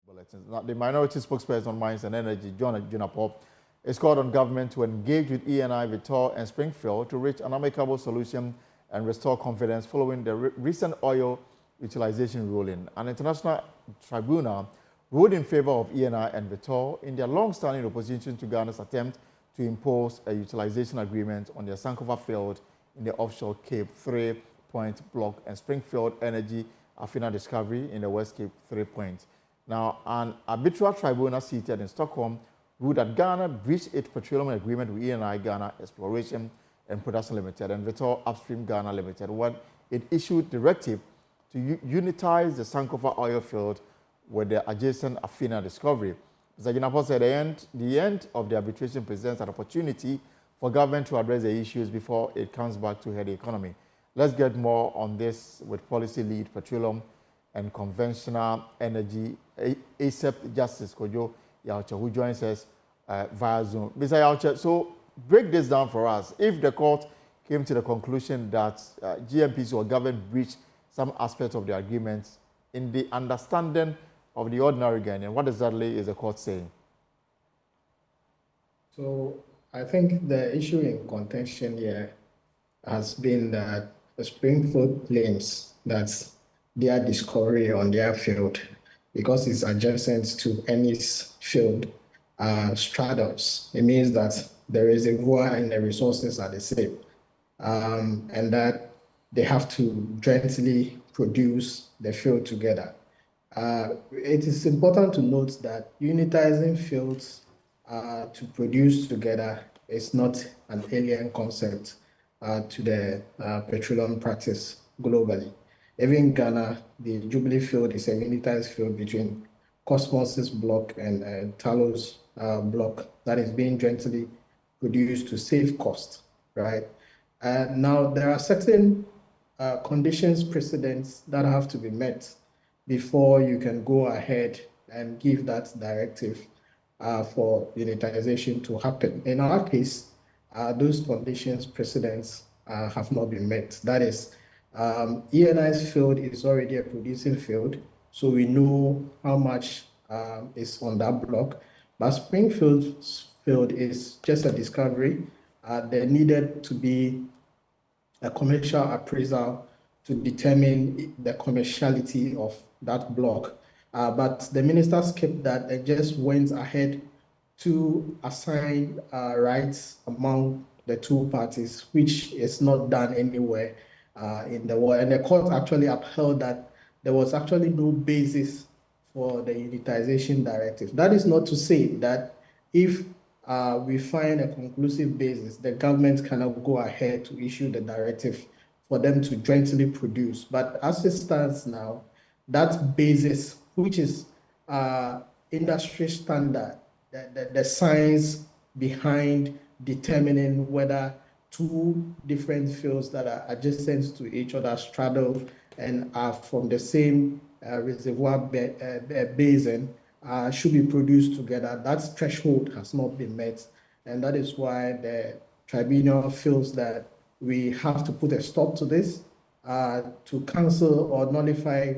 bulletins. Now, the minority spokesperson on Mines and Energy, John Junapop, is called on government to engage with ENI, VITOL, and Springfield to reach an amicable solution and restore confidence following the recent oil utilization ruling. An international tribunal ruled in favor of ENI and VITOL in their long-standing opposition to Ghana's attempt to impose a utilization agreement on their Sankofa field in the offshore Cape 3 Point block and Springfield Energy Afina discovery in the West Cape 3 Point. Now, an arbitral tribunal seated in Stockholm ruled that Ghana breached its petroleum agreement with ENI Ghana Exploration and Production Limited and VITOL Upstream Ghana Limited when it issued directive to unitize the Sankofa oil field with the adjacent Afina discovery. Mr. Junapop said the end of the arbitration presents an opportunity for government to address the issues before it comes back to head the economy. Let's get more on this with policy lead petroleum and conventional energy ASEP Justice Kojo Yaucha, who joins us via Zoom. Mr. Yaucha, so break this down for us. If the court came to the conclusion that GMPs or government breached some aspects of the agreement, in the understanding of the ordinary Ghanaian, what exactly is the court saying? So I think the issue in contention here has been that the Springfield claims that their discovery on their field, because it's adjacent to ENI's field, straddles. It means that the reservoir and the resources are the same, and that they have to jointly produce the field together. It is important to note that unitizing fields to produce together is not an alien concept to the petroleum practice globally. Even in Ghana, the Jubilee field is a unitized field between Cosmos's block and Talos block that is being jointly produced to save cost, right? Now, there are certain conditions precedents that have to be met before you can go ahead and give that directive for unitization to happen. In our case, those conditions precedents have not been met. That is, ENI's field is already a producing field, so we know how much is on that block. But Springfield's field is just a discovery. There needed to be a commercial appraisal to determine the commerciality of that block. But the minister skipped that and just went ahead to assign rights among the two parties, which is not done anywhere in the world. And the court actually upheld that there was actually no basis for the unitization directive. That is not to say that if we find a conclusive basis, the government cannot go ahead to issue the directive for them to jointly produce. But as it stands now, that basis, which is industry standard, the science behind determining whether two different fields that are adjacent to each other straddle and are from the same reservoir basin should be produced together. That threshold has not been met, and that is why the tribunal feels that we have to put a stop to this, to cancel or nullify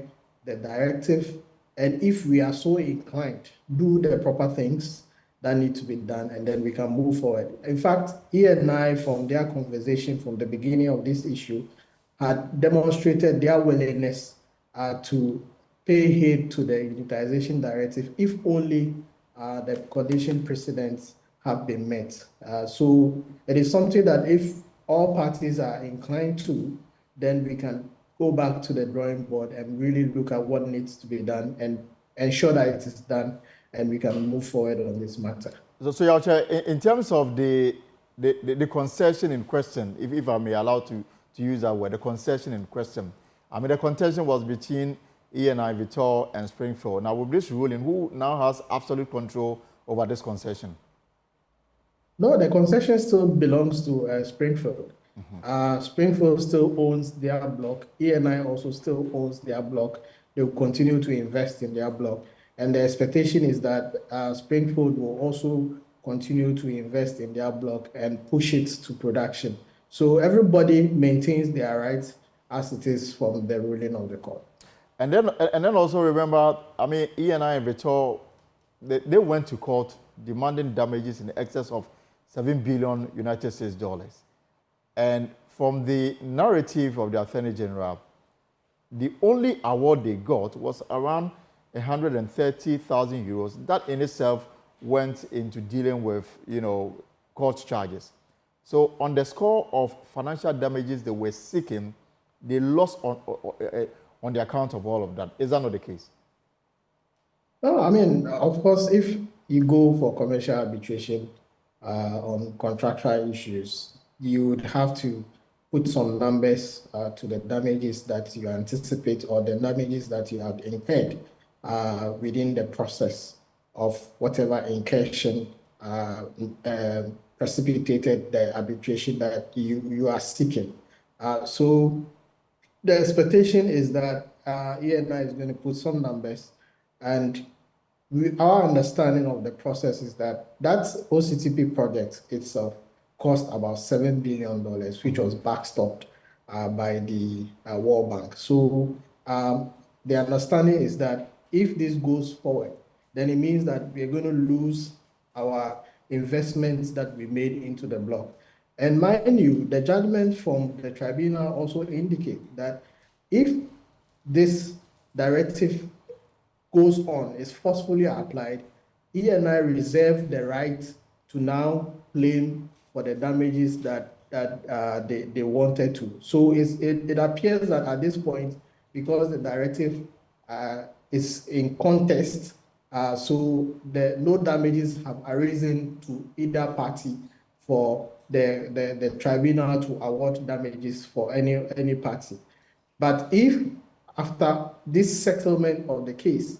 the directive, and if we are so inclined, do the proper things that need to be done, and then we can move forward. In fact, ENI, from their conversation from the beginning of this issue, had demonstrated their willingness to pay heed to the unitization directive if only the condition precedents have been met. So it is something that if all parties are inclined to, then we can go back to the drawing board and really look at what needs to be done and ensure that it is done, and we can move forward on this matter. So Yaucha, in terms of the concession in question, if I may allow to use that word, the concession in question, I mean, the contention was between ENI, VITOL, and Springfield. Now, with this ruling, who now has absolute control over this concession? No, the concession still belongs to Springfield. Springfield still owns their block. ENI also still owns their block. They will continue to invest in their block. And the expectation is that Springfield will also continue to invest in their block and push it to production. So everybody maintains their rights as it is from the ruling of the court. And then also remember, I mean, ENI and VITOL, they went to court demanding damages in excess of $7 billion United States dollars. And from the narrative of the Attorney General, the only award they got was around 130,000 euros. That in itself went into dealing with, court charges. So on the score of financial damages they were seeking, they lost on the account of all of that. Is that not the case? No, I mean, of course, if you go for commercial arbitration on contractual issues, you would have to put some numbers to the damages that you anticipate or the damages that you have incurred within the process of whatever incursion precipitated the arbitration that you are seeking. So the expectation is that ENI is going to put some numbers, and our understanding of the process is that that OCTP project itself cost about $7 billion, which was backstopped by the World Bank. So the understanding is that if this goes forward, then it means that we're going to lose our investments that we made into the block. And mind you, the judgment from the tribunal also indicate that if this directive goes on, is forcefully applied, ENI reserve the right to now claim for the damages that they wanted to. So it appears that at this point, because the directive is in contest, so no damages have arisen to either party for the tribunal to award damages for any party. But if after this settlement of the case,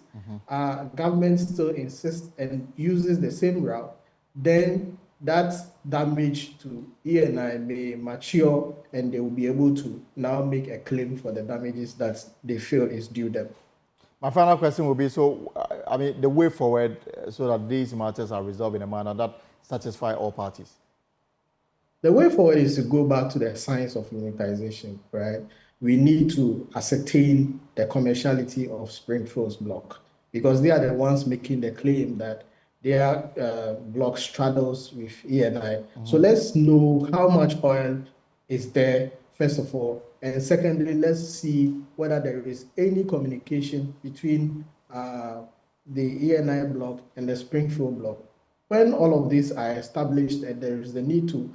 government still insists and uses the same route, then that damage to ENI may mature and they will be able to now make a claim for the damages that they feel is due them. My final question will be, so, I mean, the way forward so that these matters are resolved in a manner that satisfies all parties? The way forward is to go back to the science of unitization, right? We need to ascertain the commerciality of Springfield's block because they are the ones making the claim that their block straddles with ENI. So let's know how much oil is there, first of all. And secondly, let's see whether there is any communication between the ENI block and the Springfield block. When all of these are established and there is the need to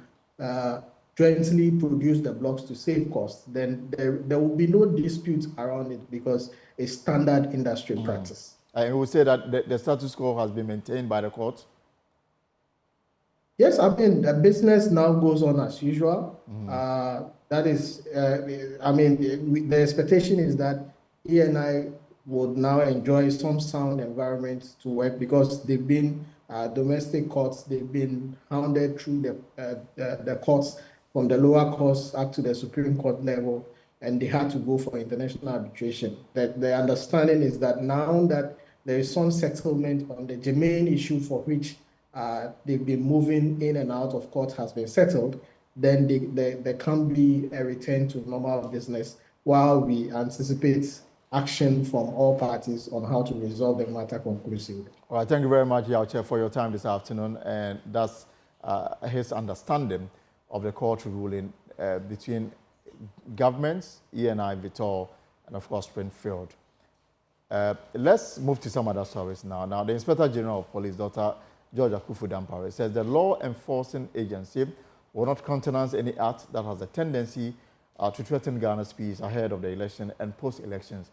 jointly produce the blocks to save costs, then there will be no dispute around it because it's standard industry practice. And we will say that the status quo has been maintained by the court? Yes, I mean, the business now goes on as usual. That is, I mean, the expectation is that ENI would now enjoy some sound environment to work because they've been domestic courts, they've been hounded through the courts from the lower courts up to the Supreme Court level, and they had to go for international arbitration. The understanding is that now that there is some settlement on the germane issue for which they've been moving in and out of court has been settled, then there can be a return to normal business while we anticipate action from all parties on how to resolve the matter conclusively. All right, thank you very much, Yao Che, for your time this afternoon, and that's his understanding of the court ruling between governments, ENI, VITOL, and of course Springfield. Let's move to some other stories now. Now, the Inspector General of Police, Dr. George Akufu-Dampare, says the law enforcing agency will not countenance any act that has a tendency to threaten Ghana's peace ahead of the election and post-elections.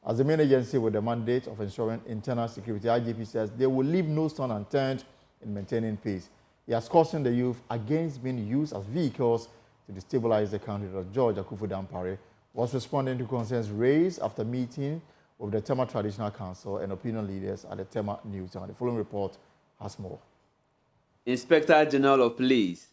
As the main agency with the mandate of ensuring internal security, IGP says they will leave no stone unturned in maintaining peace. He has cautioned the youth against being used as vehicles to destabilize the country. Dr. George Akufu-Dampare was responding to concerns raised after meeting with the Tema Traditional Council and opinion leaders at the Tema News. The following report has more. Inspector General of Police,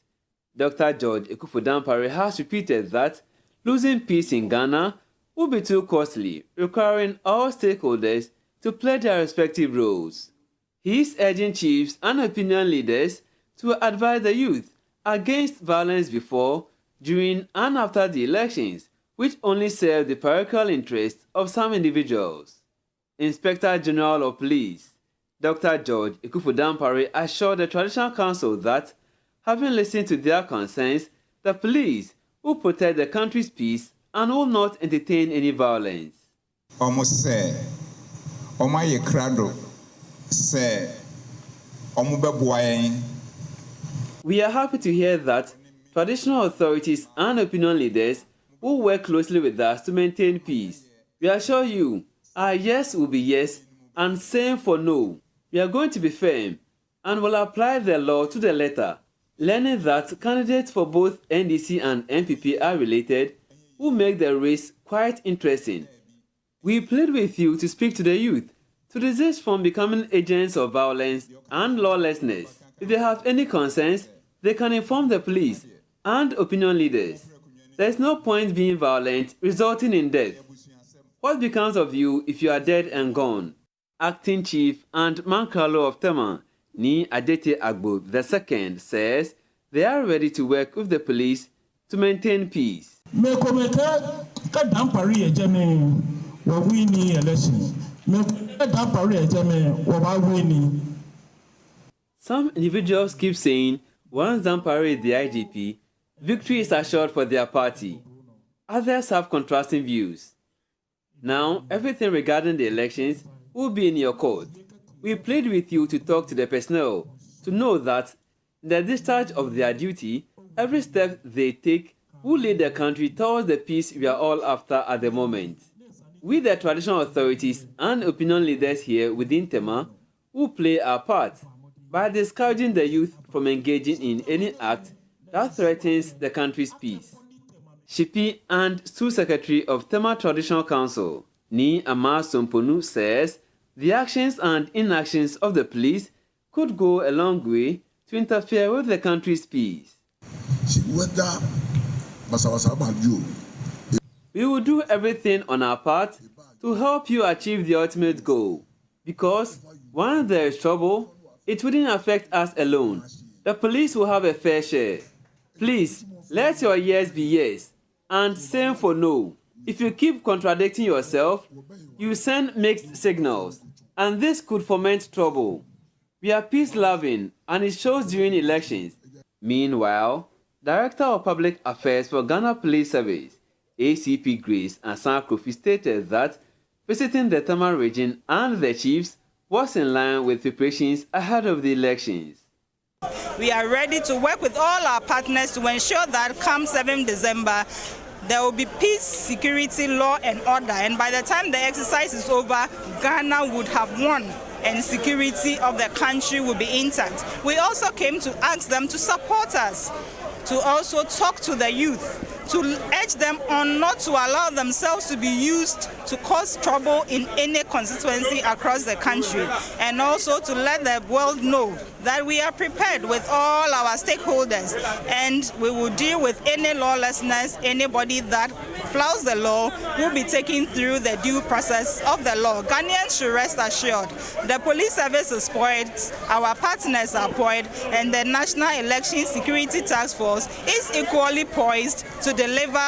Dr. George Akufu-Dampare, has repeated that losing peace in Ghana will be too costly, requiring all stakeholders to play their respective roles. He is urging chiefs and opinion leaders to advise the youth against violence before, during, and after the elections, which only serve the parochial interests of some individuals. Inspector General of Police, Dr. George Ekufu-Dampare, assured the Traditional Council that, having listened to their concerns, the police will protect the country's peace and will not entertain any violence. Almost say, Omaye Krado, say, we are happy to hear that traditional authorities and opinion leaders will work closely with us to maintain peace. We assure you, our yes will be yes and same for no. We are going to be firm and will apply the law to the letter, learning that candidates for both NDC and NPP are related will make the race quite interesting. We plead with you to speak to the youth to resist from becoming agents of violence and lawlessness. If they have any concerns, they can inform the police and opinion leaders. There is no point being violent, resulting in death. What becomes of you if you are dead and gone? Acting Chief and Mankralo of Tema, Ni Adete Agbo II, says they are ready to work with the police to maintain peace. Some individuals keep saying once Dampare is the IGP, victory is assured for their party. Others have contrasting views. Now, everything regarding the elections will be in your court. We plead with you to talk to the personnel to know that in the discharge of their duty, every step they take will lead the country towards the peace we are all after at the moment. We, the traditional authorities and opinion leaders here within Tema, will play our part by discouraging the youth from engaging in any act that threatens the country's peace. Shipi and Sue Secretary of Tema Traditional Council, Ni Ama Somponu, says the actions and inactions of the police could go a long way to interfere with the country's peace. We will do everything on our part to help you achieve the ultimate goal, because once there is trouble, it wouldn't affect us alone. The police will have a fair share. Please, let your yes be yes, and same for no. If you keep contradicting yourself, you send mixed signals, and this could foment trouble. We are peace-loving, and it shows during elections. Meanwhile, Director of Public Affairs for Ghana Police Service, ACP Grace Asan-Kofi, stated that visiting the Tema region and the chiefs was in line with preparations ahead of the elections. We are ready to work with all our partners to ensure that come 7 December, there will be peace, security, law and order. And by the time the exercise is over, Ghana would have won and security of the country will be intact. We also came to ask them to support us, to also talk to the youth, to urge them on not to allow themselves to be used to cause trouble in any constituency across the country, and also to let the world know that we are prepared with all our stakeholders and we will deal with any lawlessness. Anybody that flouts the law will be taken through the due process of the law. Ghanaians should rest assured. The police service is poised, our partners are poised, and the National Election Security Task Force is equally poised to deliver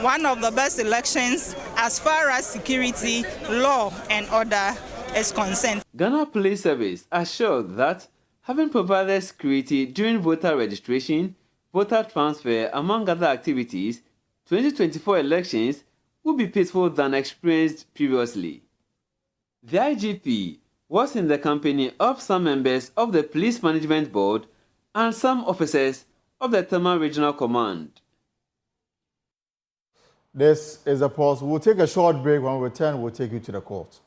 one of the best elections as far as security, law and order is concerned. Ghana Police Service assured that having provided security during voter registration, voter transfer, among other activities, 2024 elections will be peaceful than experienced previously. The IGP was in the company of some members of the Police Management Board and some officers of the Tema Regional Command. This is a pause. We'll take a short break. When we return, we'll take you to the court.